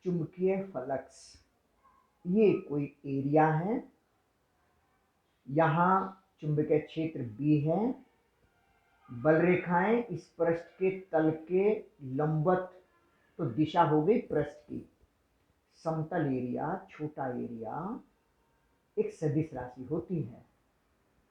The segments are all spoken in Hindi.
चुंबकीय फ्लक्स, ये कोई एरिया है, यहाँ चुंबकीय क्षेत्र B है, बल रेखाएं इस पृष्ठ के तल के लंबवत, तो दिशा हो गई पृष्ठ की। समतल एरिया, छोटा एरिया एक सदिश राशि होती है।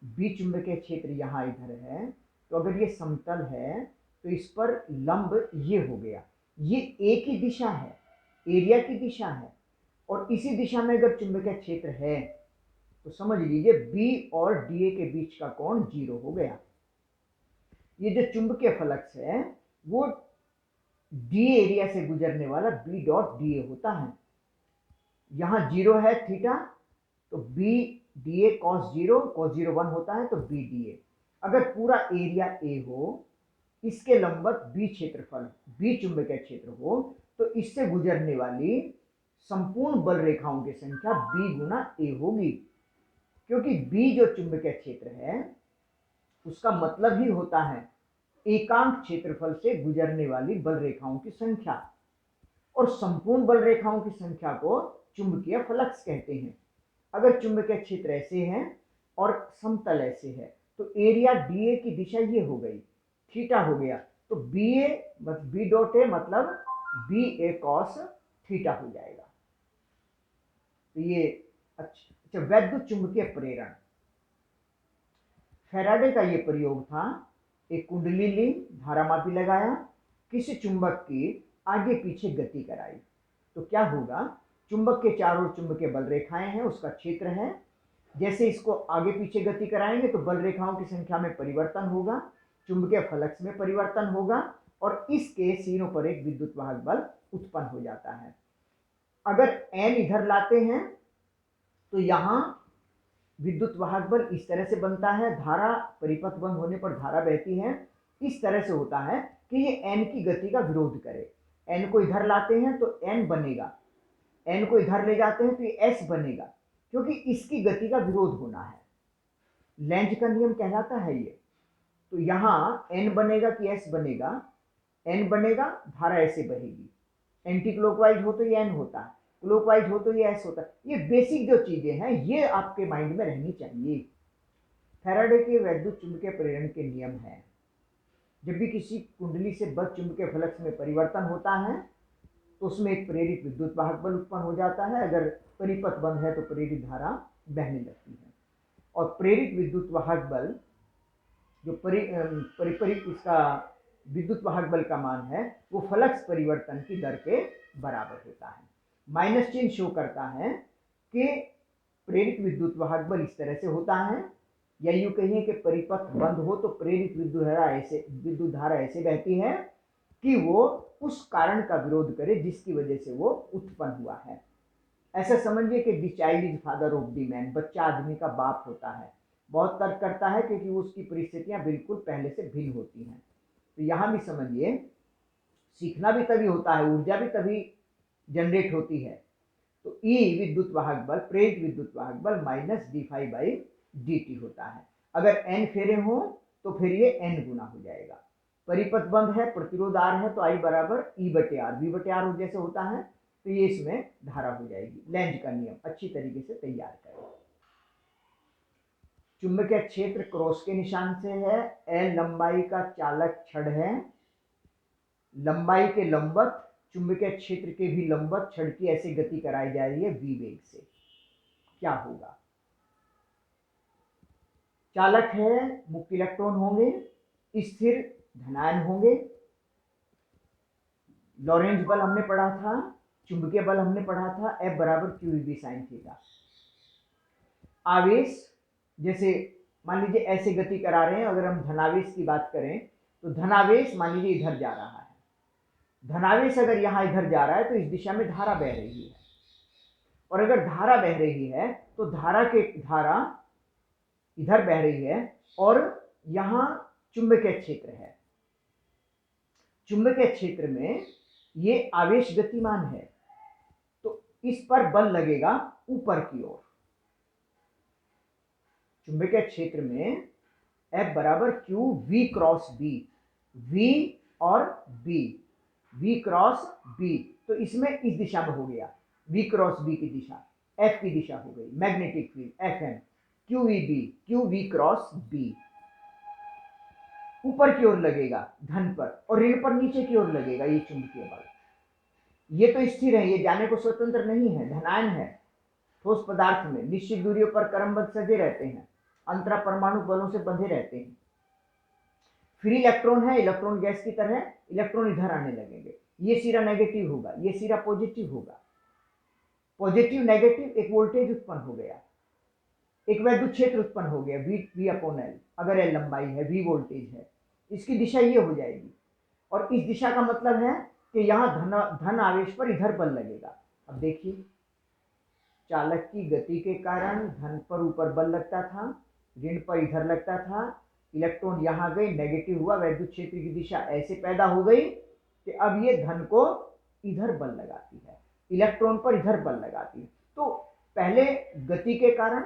बी चुंबकीय क्षेत्र यहाँ इधर है, तो अगर ये समतल है तो इस पर लंब ये हो गया, ये एक ही दिशा है, एरिया की दिशा है, और इसी दिशा में अगर चुंबकीय क्षेत्र है तो समझ लीजिए बी और डी के बीच का कोण 0 हो गया। ये जो चुंबकीय फ्लक्स है वो डी एरिया से गुजरने वाला बी डॉट डी होता है। यहां 0 है थीटा, तो बी डी ए कॉस 0 1 होता है, तो बी डी ए। अगर पूरा एरिया ए हो, इसके लंबवत बी क्षेत्रफल, बी चुंबकीय क्षेत्र हो, तो इससे गुजरने वाली संपूर्ण बल रेखाओं की संख्या बी गुना ए होगी, क्योंकि बी जो चुंबकीय क्षेत्र है उसका मतलब ही होता है एकांक क्षेत्रफल से गुजरने वाली बल रेखाओं की संख्या, और संपूर्ण बल रेखाओं की संख्या को चुंबकीय फ्लक्स कहते हैं। अगर चुंबकीय क्षेत्र ऐसे है और समतल ऐसे है, तो एरिया डीए की दिशा ये हो गई, थीटा हो गया, तो B A B dot A मतलब बी ए कॉस थीटा हो जाएगा। तो ये अच्छा, वैद्युत चुंबकीय प्रेरण, फैराडे का ये प्रयोग था। एक कुंडली ली, धारामापी लगाया, किसी चुंबक की आगे पीछे गति कराई, तो क्या होगा, चुंबक के चारों ओर चुंबकीय बल रेखाएं हैं, उसका क्षेत्र है, जैसे इसको आगे पीछे गति कराएंगे तो बल रेखाओं की संख्या में परिवर्तन होगा, चुंबकीय फ्लक्स में परिवर्तन होगा, और इसके सिरों पर एक विद्युत वाहक बल उत्पन्न हो जाता है। अगर एन इधर लाते हैं तो यहां विद्युत वाहक बल इस तरह से बनता है, धारा परिपथ बंद होने पर धारा बहती है, इस तरह से होता है कि ये एन की गति का विरोध करे। एन को इधर लाते हैं तो एन बनेगा, एन को इधर ले जाते हैं तो ये एस बनेगा, क्योंकि इसकी गति का विरोध होना है। लेंज का नियम कहलाता है ये। तो यहां एन बनेगा कि एस बनेगा, एन बनेगा, धारा ऐसे बहेगी, एंटी क्लॉकवाइज हो तो ये एन होता है, क्लॉकवाइज हो तो ये एस होता है। ये बेसिक जो चीजें हैं ये आपके माइंड में रहनी चाहिए। फैराडे के वैद्युत चुंबकीय प्रेरण के नियम है, जब भी किसी कुंडली से बद्ध चुंबकीय फ्लक्स में परिवर्तन होता है तो उसमें एक प्रेरित विद्युत वाहक बल उत्पन्न हो जाता है, अगर परिपथ बंद है तो प्रेरित धारा बहने लगती है। और प्रेरित विद्युत वाहक बल जो इसका विद्युत वाहक बल का मान है वो फ्लक्स परिवर्तन की दर के बराबर होता है। माइनस चिन्ह शो करता है कि प्रेरित विद्युत वाहक बल इस तरह से होता है, या यूं कहिए कि परिपथ बंद हो तो प्रेरित विद्युत धारा ऐसे बहती है कि वो उस कारण का विरोध करे जिसकी वजह से वो उत्पन्न हुआ है। ऐसा समझिए कि the child is father of the man, बच्चा आदमी का बाप होता है। बहुत तर्क करता है क्योंकि उसकी परिस्थितियां बिल्कुल पहले से भिन्न होती हैं। तो यहां भी समझिए, सीखना भी तभी होता है, ऊर्जा भी तभी जनरेट होती है। तो ई विद्युत वाहक बल, प्रेरित विद्युत वाहक बल minus D phi by D T होता है। अगर एन फेरे हो तो फिर ये एन गुना हो जाएगा। परिपथ बंद है, प्रतिरोध आर है, तो आई बराबर ई बटे आर, वी बटे आर जैसे होता है, तो ये इसमें धारा हो जाएगी। लेंज का नियम अच्छी तरीके से तैयार करें। चुंबकीय क्षेत्र क्रॉस के निशान से है, एल लंबाई का चालक छड़ है, लंबाई के लंबवत चुंबकीय क्षेत्र के भी लंबवत छड़ की ऐसे गति कराई जा रही है वी वेग से, क्या होगा। चालक है, मुक्त इलेक्ट्रॉन होंगे, स्थिर धनायन होंगे, लॉरेंज बल हमने पढ़ा था, चुंबकीय बल हमने पढ़ा था, F बराबर QEB sin थीटा। आवेश, जैसे मान लीजिए ऐसे गति करा रहे हैं, अगर हम धनावेश की बात करें तो धनावेश मान लीजिए इधर जा रहा है, धनावेश अगर यहां इधर जा रहा है तो इस दिशा में धारा बह रही है, और अगर धारा बह रही है तो धारा इधर बह रही है, और यहां चुंबकीय क्षेत्र है, चुंबकीय क्षेत्र में ये आवेश गतिमान है, तो इस पर बल लगेगा ऊपर की ओर। चुंबकीय क्षेत्र में F बराबर Q V cross B, V और B, V क्रॉस B, तो इसमें इस दिशा में हो गया, v क्रॉस b की दिशा, f की दिशा हो गई magnetic field Fm, Q V cross b ऊपर की ओर लगेगा धन पर और ऋण पर नीचे की ओर लगेगा ये चुंबकीय बल। ये तो स्थिर है, ये जाने को स्वतंत्र नहीं है, धनायन है। ठोस पदार्थ में निश्चित दूरियों पर क्रमबद्ध सजे रहते हैं, अंतरा परमाणु बलों से बंधे रहते हैं। फ्री इलेक्ट्रॉन है, इलेक्ट्रॉन गैस की तरह, इलेक्ट्रॉन इधर आने लगेंगे, ये सिरा नेगेटिव होगा, ये सिरा पॉजिटिव होगा। पॉजिटिव नेगेटिव एक वोल्टेज उत्पन्न हो गया, एक वैद्युत क्षेत्र उत्पन्न हो गया, V अपॉन L, अगर L लंबाई है, V वोल्टेज है, इसकी दिशा ये हो जाएगी। और इस दिशा का मतलब है कि यहाँ धन आवेश पर इधर बल लगेगा। अब देखिए, चालक की गति के कारण धन पर ऊपर बल लगता था, ऋण पर इधर लगता था, इलेक्ट्रॉन यहाँ गए, नेगेटिव हुआ, वैद्युत क्षेत्र की दिशा ऐसे पैदा हो गई कि अब ये धन को इधर बल लगाती है, इलेक्ट्रॉन पर इधर बल लगाती है। तो पहले गति के कारण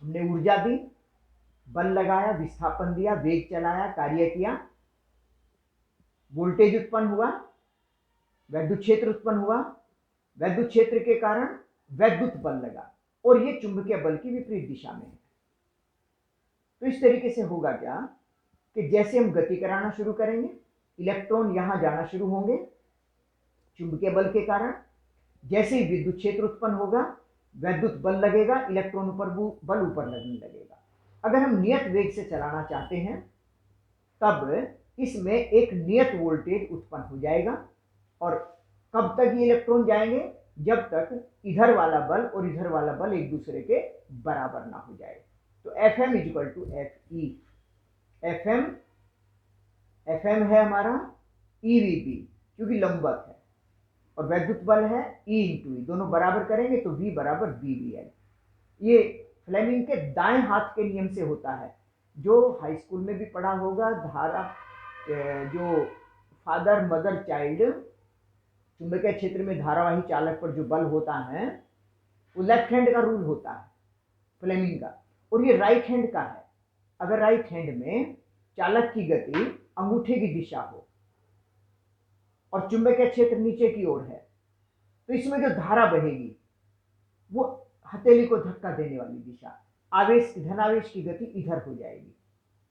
हमने ऊर्जा दी, बल लगाया, विस्थापन दिया, वेग चलाया, कार्य किया, वोल्टेज उत्पन्न हुआ, वैद्युत क्षेत्र उत्पन्न हुआ, वैद्युत क्षेत्र के कारण वैद्युत बल लगा और ये चुंबकीय बल की विपरीत दिशा में है। तो इस तरीके से होगा क्या कि जैसे हम गति कराना शुरू करेंगे, इलेक्ट्रॉन यहां जाना शुरू होंगे चुंबकीय बल के कारण, जैसे ही विद्युत क्षेत्र उत्पन्न होगा, वैद्युत बल लगेगा, इलेक्ट्रॉन बल ऊपर लगने लगेगा। अगर हम नियत वेग से चलाना चाहते हैं तब इसमें एक नियत वोल्टेज उत्पन्न हो जाएगा। और कब तक ये इलेक्ट्रॉन जाएंगे? जब तक इधर वाला बल और इधर वाला बल एक दूसरे के बराबर ना हो जाए। तो Fm equal to Fe, Fm है हमारा EVB क्योंकि लंबवत है, और वैद्युत बल है E इंटू ई, दोनों बराबर करेंगे तो V बराबर BVL। ये फ्लेमिंग के दाएं हाथ के नियम से होता है, जो हाई स्कूल में भी पढ़ा होगा। धारा जो फादर मदर चाइल्ड, चुंबकीय क्षेत्र में धारावाही चालक पर जो बल होता है वो लेफ्ट हैंड का रूल होता है फ्लेमिंग का, और ये राइट हैंड का है। अगर राइट हैंड में चालक की गति अंगूठे की दिशा हो और चुंबकीय क्षेत्र नीचे की ओर है, तो इसमें जो धारा बहेगी वो हथेली को धक्का देने वाली दिशा, आवेश धनावेश की गति इधर हो जाएगी।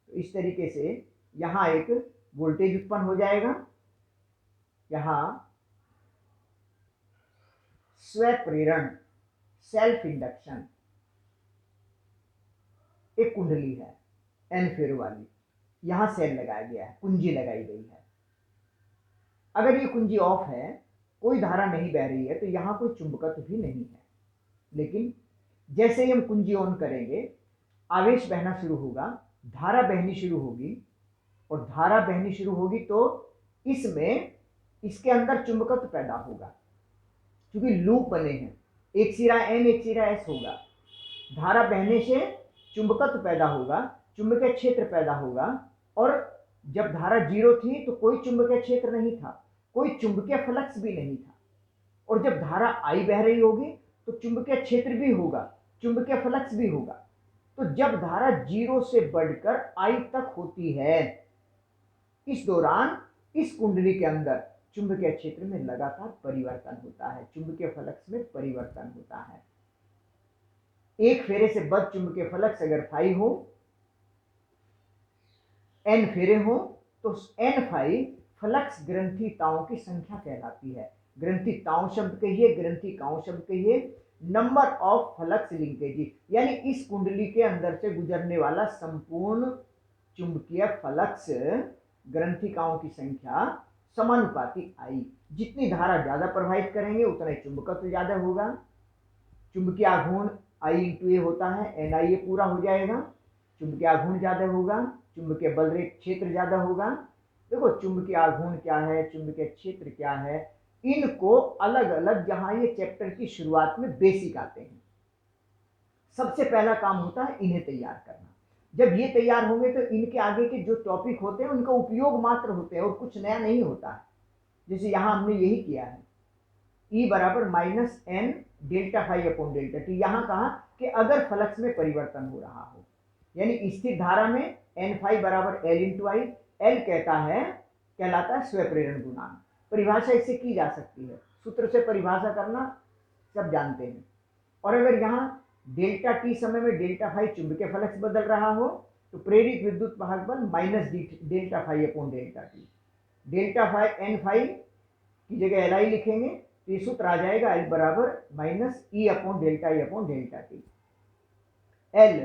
तो इस तरीके से यहां एक वोल्टेज उत्पन्न हो जाएगा, यहां स्वप्रेरण सेल्फ इंडक्शन, एक कुंडली है एन फेरो वाली, यहां सेल लगाया गया है, कुंजी लगाई गई है। अगर ये कुंजी ऑफ है, कोई धारा नहीं बह रही है, तो यहां कोई चुंबकत्व भी नहीं है। लेकिन जैसे ही हम कुंजी ऑन करेंगे, आवेश बहना शुरू होगा, धारा बहनी शुरू होगी, और धारा बहनी शुरू होगी तो इसमें इसके अंदर चुंबकत्व पैदा होगा, क्योंकि लूप बने हैं, एक सिरा N एक सिरा S होगा। धारा बहने से चुंबकत्व पैदा होगा, चुंबकीय क्षेत्र पैदा होगा, और जब धारा जीरो थी तो कोई चुंबकीय क्षेत्र नहीं था, कोई चुंबकीय फ्लक्स भी नहीं था। और जब धारा I बह रही होगी तो चुंबकीय क्षेत्र भी होगा, चुंबकीय फ्लक्स भी होगा। तो जब धारा जीरो से बढ़कर I तक होती है, इस दौरान इस कुंडली के अंदर चुंबकीय क्षेत्र में लगातार परिवर्तन होता है, चुंबकीय फ्लक्स में परिवर्तन होता है। एक फेरे से बद्ध चुंबकीय फ्लक्स अगर फाई हो, N फेरे हो, तो N फाई फ्लक्स ग्रंथिताओं की संख्या कहलाती है। ग्रंथिताओं शब्द कहिए, ग्रंथिकाओं शब्द कहिए, नंबर ऑफ फ्लक्स लिंकेज, यानी इस कुंडली के अंदर से गुजरने वाला संपूर्ण चुंबकीय फ्लक्स ग्रंथिकाओं की संख्या समानुपाती आई। जितनी धारा ज्यादा प्रवाहित करेंगे उतना ही चुंबकत्व ज्यादा होगा। चुंबकीय आघूर्ण I इंटू ए होता है, NI पूरा हो जाएगा। चुंबकीय आघूर्ण ज्यादा होगा, चुंबकीय बल रेट क्षेत्र ज्यादा होगा। देखो चुंबकीय आघूर्ण क्या है, चुंबकीय क्षेत्र क्या है, इनको अलग अलग जहां ये चैप्टर की शुरुआत में बेसिक आते हैं, सबसे पहला काम होता है इन्हें तैयार करना। जब ये तैयार होंगे तो इनके आगे के जो टॉपिक होते हैं उनका उपयोग मात्र होते हैं और कुछ नया नहीं होता है। जैसे यहां हमने यही किया है, E बराबर minus N delta phi upon delta T. यहां कहा कि अगर फ्लक्स में परिवर्तन हो रहा हो, यानी स्थिर धारा में एन फाई बराबर एल इंटू आई। एल कहलाता है स्वप्रेरण गुणांक, परिभाषा इससे की जा सकती है, सूत्र से परिभाषा करना सब जानते हैं। और अगर यहाँ डेल्टा टी समय में डेल्टा फाई चुंबकीय फ्लक्स बदल रहा हो तो प्रेरित विद्युत वाहक बल minus delta phi upon delta T. Delta phi N phi की जगह एल आई लिखेंगे तो ये सूत्र आ जाएगा एल बराबर माइनस ई अपॉन डेल्टा टी। एल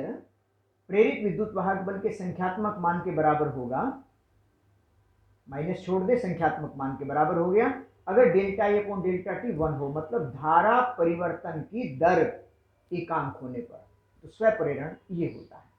प्रेरित विद्युत वाहक बल के संख्यात्मक मान के बराबर होगा, माइनस छोड़ दे, संख्यात्मक मान के बराबर हो गया अगर delta E upon delta T 1 हो, मतलब धारा परिवर्तन की दर एकांक होने पर, तो स्वप्रेरण ये होता है।